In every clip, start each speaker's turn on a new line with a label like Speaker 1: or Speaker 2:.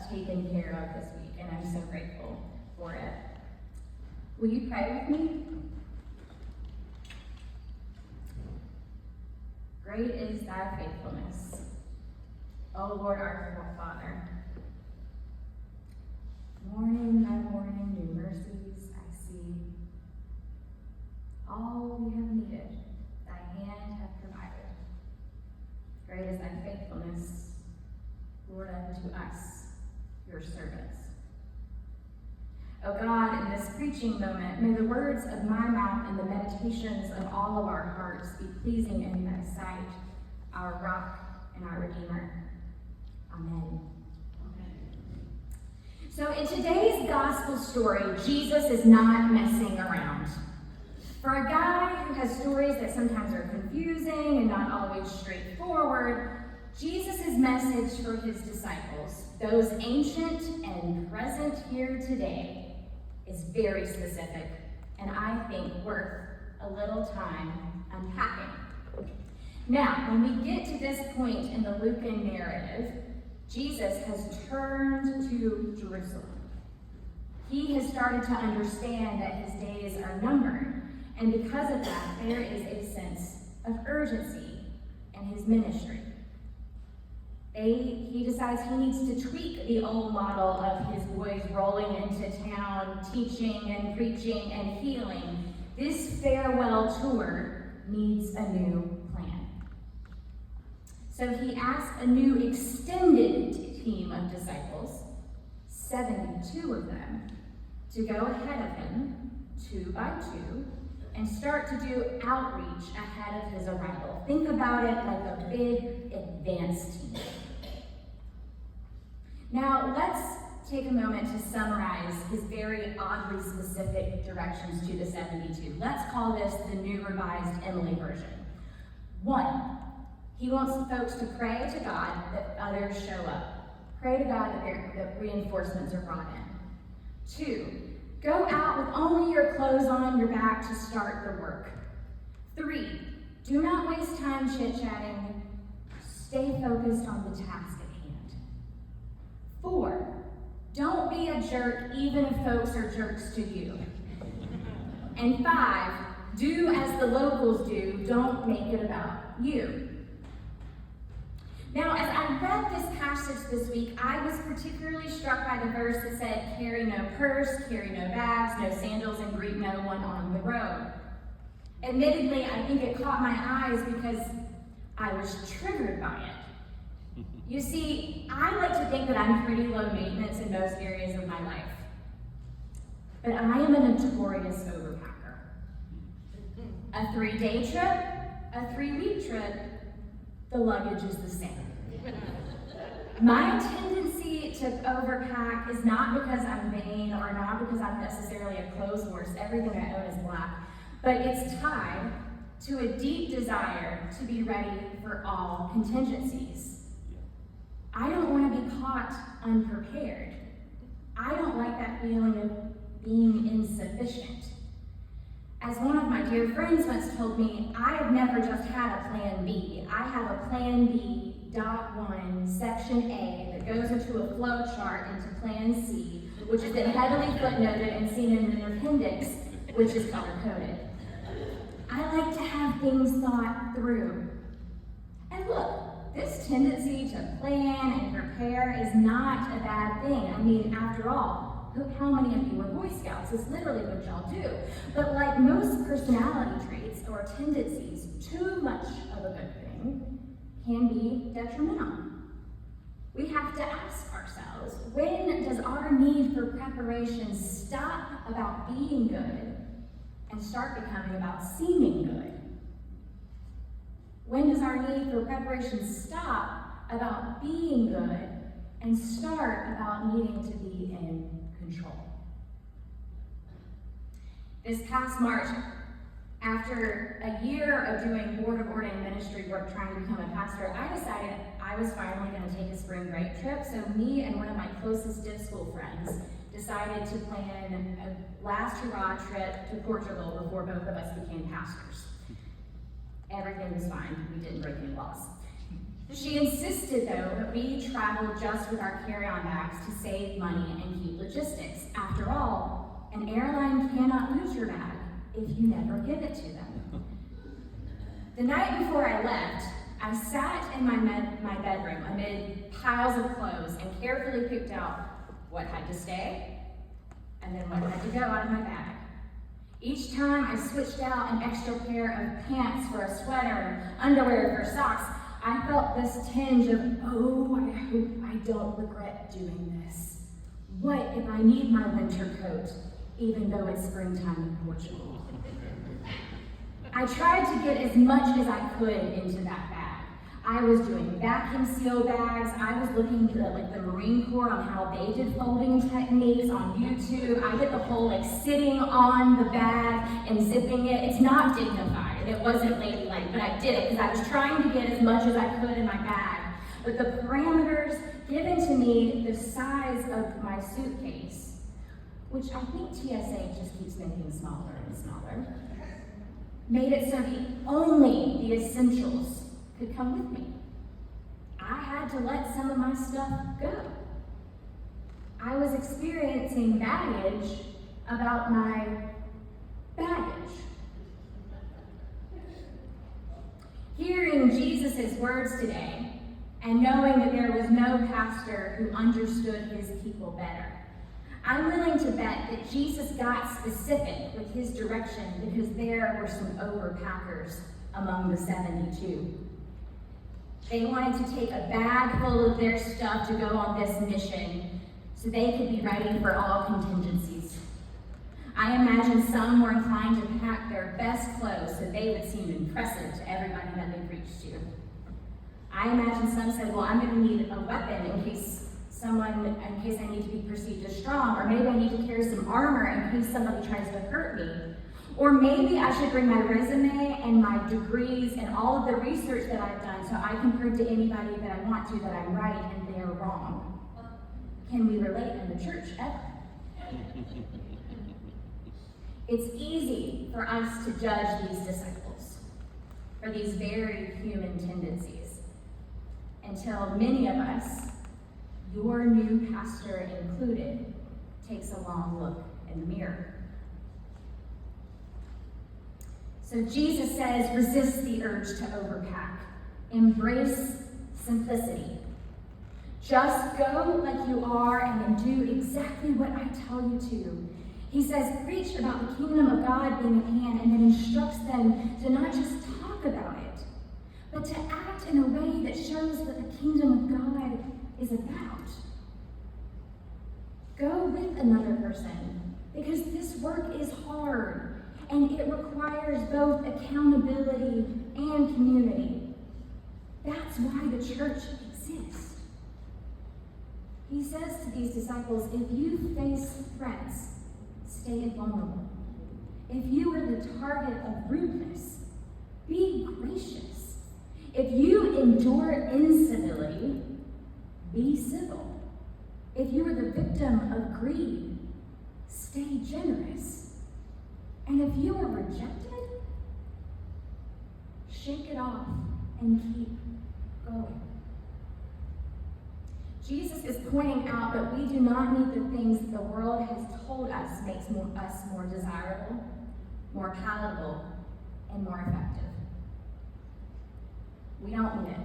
Speaker 1: taken care of this week, and I'm so grateful for it. Will you pray with me? Great is thy faithfulness, O Lord our Father. Morning by morning, new mercies I see. All we have needed, thy hand hath provided. Great is thy faithfulness, Lord, unto us, your servants. O God, in this preaching moment, may the words of my mouth and the meditations of all of our hearts be pleasing in thy sight, our rock and our Redeemer. Amen. So in today's gospel story, Jesus is not messing around. For a guy who has stories that sometimes are confusing and not always straightforward, Jesus' message for his disciples, those ancient and present here today, is very specific and I think worth a little time unpacking. Now, when we get to this point in the Lucan narrative, Jesus has turned to Jerusalem. He has started to understand that his days are numbered, and because of that, there is a sense of urgency in his ministry. He decides he needs to tweak the old model of his boys rolling into town, teaching and preaching and healing. This farewell tour needs a new plan. So he asks a new extended team of disciples, 72 of them, to go ahead of him, 2 by 2, and start to do outreach ahead of his arrival. Think about it like a big advance team. Now, let's take a moment to summarize his very oddly specific directions to the 72. Let's call this the New Revised Emily version. 1, he wants folks to pray to God that others show up. Pray to God that reinforcements are brought in. 2, go out with only your clothes on your back to start the work. 3, do not waste time chit-chatting. Stay focused on the task at hand. 4, don't be a jerk even if folks are jerks to you. And 5, do as the locals do, don't make it about you. Now, as I read this passage this week, I was particularly struck by the verse that said, carry no purse, carry no bags, no sandals, and greet no one on the road. Admittedly, I think it caught my eyes because I was triggered by it. You see, I like to think that I'm pretty low maintenance in most areas of my life. But I am a notorious overpacker. A 3-day trip, a 3-week trip, the luggage is the same. My tendency to overpack is not because I'm vain or not because I'm necessarily a clothes horse. Everything I own is black. But it's tied to a deep desire to be ready for all contingencies. I don't want to be caught unprepared. I don't like that feeling of being insufficient. As one of my dear friends once told me, I have never just had a plan B. I have a plan B, .1, section A, that goes into a flow chart into plan C, which is then heavily footnoted and seen in an appendix, which is color-coded. I like to have things thought through. And look, this tendency to plan and prepare is not a bad thing. I mean, after all, how many of you are Boy Scouts? It's literally what y'all do. But like most personality traits or tendencies, too much of a good thing can be detrimental. We have to ask ourselves, when does our need for preparation stop about being good and start becoming about seeming good? When does our need for preparation stop about being good and start about needing to be in control? This past March, after a year of doing board of ordained ministry work trying to become a pastor, I decided I was finally going to take a spring break trip. So me and one of my closest div school friends decided to plan a last hurrah trip to Portugal before both of us became pastors. Everything was fine. We didn't break any laws. She insisted, though, that we travel just with our carry-on bags to save money and keep logistics. After all, an airline cannot lose your bag if you never give it to them. The night before I left, I sat in my bedroom amid piles of clothes and carefully picked out what had to stay and then what had to go out of my bag. Each time I switched out an extra pair of pants for a sweater, underwear for socks, I felt this tinge of, oh, I hope I don't regret doing this. What if I need my winter coat, even though it's springtime in Portugal? I tried to get as much as I could into that bag. I was doing vacuum seal bags. I was looking at the Marine Corps on how they did folding techniques on YouTube. I did the whole sitting on the bag and zipping it. It's not dignified. It wasn't ladylike, but I did it because I was trying to get as much as I could in my bag. But the parameters given to me, the size of my suitcase, which I think TSA just keeps making smaller and smaller, made it so only the essentials could come with me. I had to let some of my stuff go. I was experiencing baggage about my baggage. Hearing Jesus' words today and knowing that there was no pastor who understood his people better, I'm willing to bet that Jesus got specific with his direction because there were some overpackers among the 72. They wanted to take a bag full of their stuff to go on this mission so they could be ready for all contingencies. I imagine some were inclined to pack their best clothes so they would seem impressive to everybody that they preached to. I imagine some said, well, I'm going to need a weapon in case I need to be perceived as strong, or maybe I need to carry some armor in case somebody tries to hurt me. Or maybe I should bring my resume and my degrees and all of the research that I've done so I can prove to anybody that I want to that I'm right and they're wrong. Can we relate in the church ever? It's easy for us to judge these disciples for these very human tendencies until many of us, your new pastor included, takes a long look in the mirror. So Jesus says, resist the urge to overpack. Embrace simplicity. Just go like you are and then do exactly what I tell you to. He says, preach about the kingdom of God being at hand and then instructs them to not just talk about it, but to act in a way that shows what the kingdom of God is about. Go with another person because this work is hard. And it requires both accountability and community. That's why the church exists. He says to these disciples, if you face threats, stay invulnerable. If you are the target of rudeness, be gracious. If you endure incivility, be civil. If you are the victim of greed, stay generous. And if you are rejected, shake it off and keep going. Jesus is pointing out that we do not need the things that the world has told us makes us more desirable, more palatable, and more effective. We don't need it.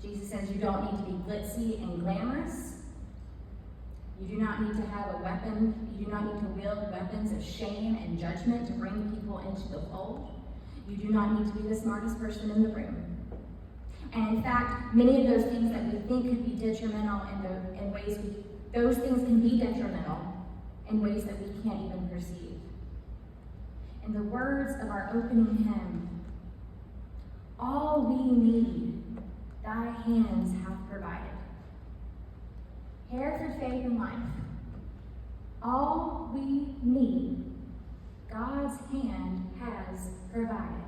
Speaker 1: Jesus says you don't need to be glitzy and glamorous. You do not need to have a weapon. You do not need to wield weapons of shame and judgment to bring people into the fold. You do not need to be the smartest person in the room. And in fact, many of those things that we think could be detrimental those things can be detrimental in ways that we can't even perceive. In the words of our opening hymn, all we need, thy hands have provided. Hereford faith and life. All we need, God's hand has provided.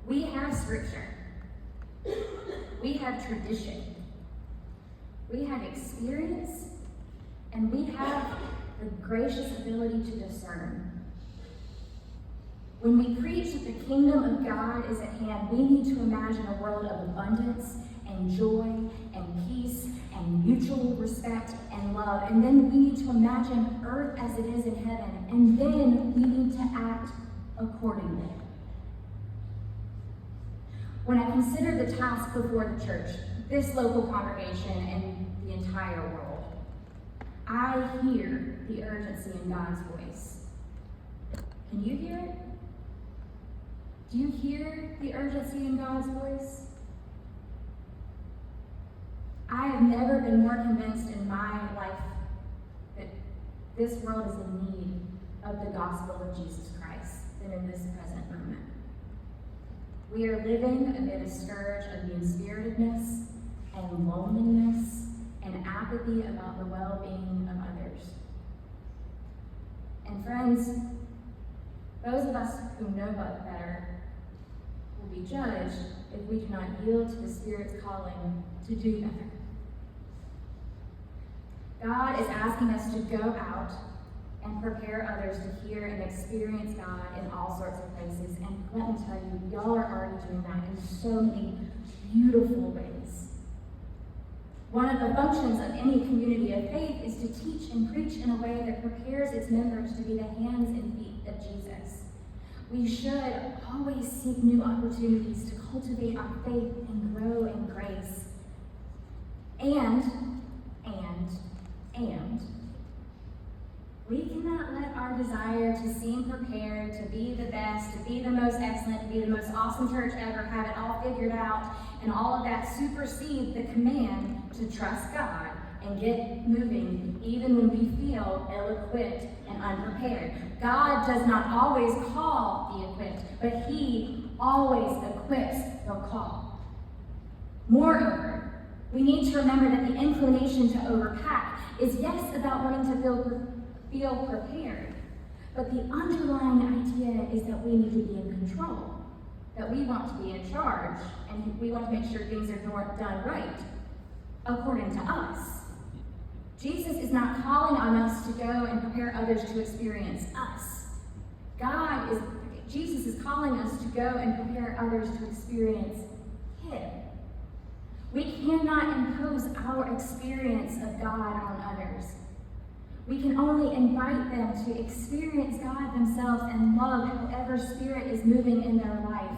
Speaker 1: We have scripture. We have tradition. We have experience. And we have the gracious ability to discern. When we preach that the kingdom of God is at hand, we need to imagine a world of abundance and joy and peace and mutual respect and love. And then we need to imagine earth as it is in heaven. And then we need to act accordingly. When I consider the task before the church, this local congregation, and the entire world, I hear the urgency in God's voice. Can you hear it? Do you hear the urgency in God's voice? I have never been more convinced in my life that this world is in need of the gospel of Jesus Christ than in this present moment. We are living amid a scourge of mean-spiritedness and loneliness and apathy about the well-being of others. And friends, those of us who know better will be judged if we do not yield to the Spirit's calling to do better. God is asking us to go out and prepare others to hear and experience God in all sorts of places. And let me tell you, y'all are already doing that in so many beautiful ways. One of the functions of any community of faith is to teach and preach in a way that prepares its members to be the hands and feet of Jesus. We should always seek new opportunities to cultivate our faith and grow in grace. And we cannot let our desire to seem prepared, to be the best, to be the most excellent, to be the most awesome church ever, have it all figured out, and all of that supersede the command to trust God and get moving even when we feel ill-equipped and unprepared. God does not always call the equipped, but He always equips the called. Moreover, we need to remember that the inclination to overpack is yes about wanting to feel prepared, but the underlying idea is that we need to be in control, that we want to be in charge, and we want to make sure things are done right according to us. Jesus is not calling on us to go and prepare others to experience us. Jesus is calling us to go and prepare others to experience Him. We cannot impose our experience of God on others. We can only invite them to experience God themselves and love however Spirit is moving in their life,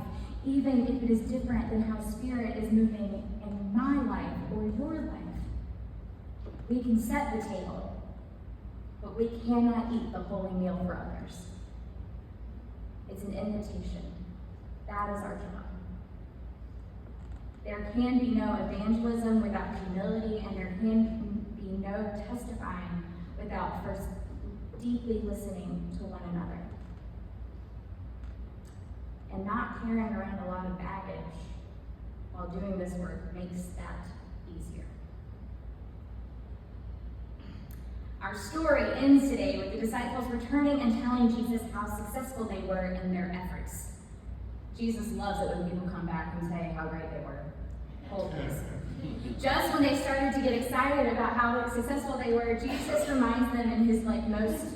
Speaker 1: even if it is different than how Spirit is moving in my life or your life. We can set the table, but we cannot eat the holy meal for others. It's an invitation. That is our job. There can be no evangelism without humility, and there can be no testifying without first deeply listening to one another. And not carrying around a lot of baggage while doing this work makes that easier. Our story ends today with the disciples returning and telling Jesus how successful they were in their efforts. Jesus loves it when people come back and say how great they were. Hold this. Just when they started to get excited about how successful they were, Jesus reminds them in his most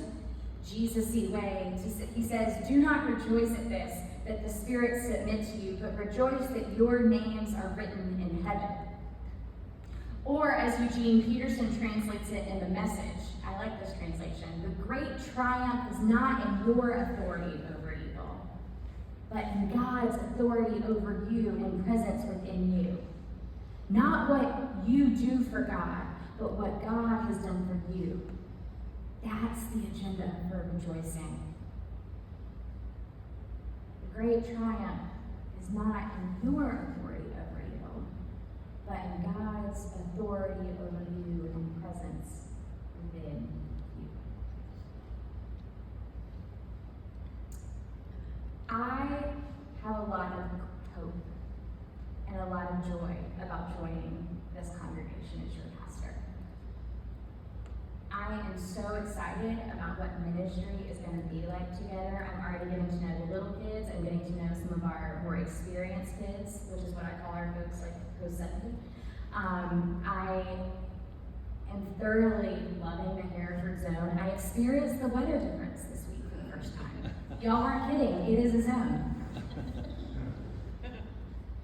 Speaker 1: Jesus-y way. He says, "Do not rejoice at this, that the spirits submit to you, but rejoice that your names are written in heaven." Or, as Eugene Peterson translates it in The Message, I like this translation, "The great triumph is not in your authority over evil, but in God's authority over you and presence within you. Not what you do for God, but what God has done for you." That's the agenda for rejoicing. The great triumph is not in your authority over evil, but in God's authority over you and presence within you. I have a lot of hope and a lot of joy about joining this congregation as your pastor. I am so excited about what ministry is going to be like together. I'm already getting to know the little kids. I'm getting to know some of our more experienced kids, which is what I call our folks, post 70. I am thoroughly loving the Hereford zone. I experienced the weather difference this week for the first time. Y'all weren't kidding, it is a zone.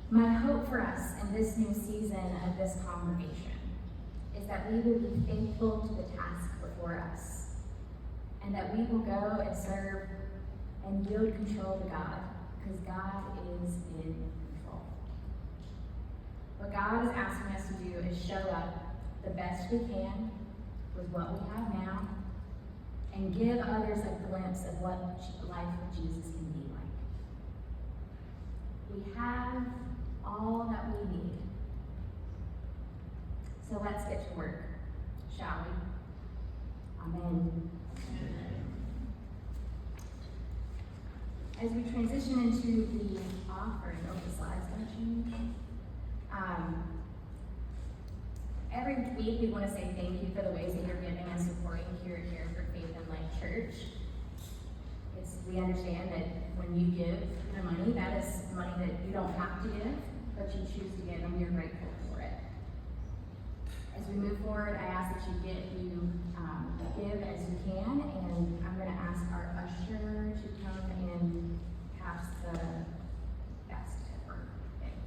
Speaker 1: My hope for us in this new season of this congregation is that we will be faithful to the task before us, and that we will go and serve and yield control to God, because God is in control. What God is asking us to do is show up the best we can with what we have now, and give others a glimpse of what life with Jesus can be like. We have all that we need. So let's get to work, shall we? Amen. As we transition into the offering, the slide's going to change. Every week we want to say thank you for the ways that you're giving and supporting here at Hereford Faith and Life Church. We understand that when you give the money, that is money that you don't have to give, but you choose to give, and we are grateful for it. As we move forward, I ask that you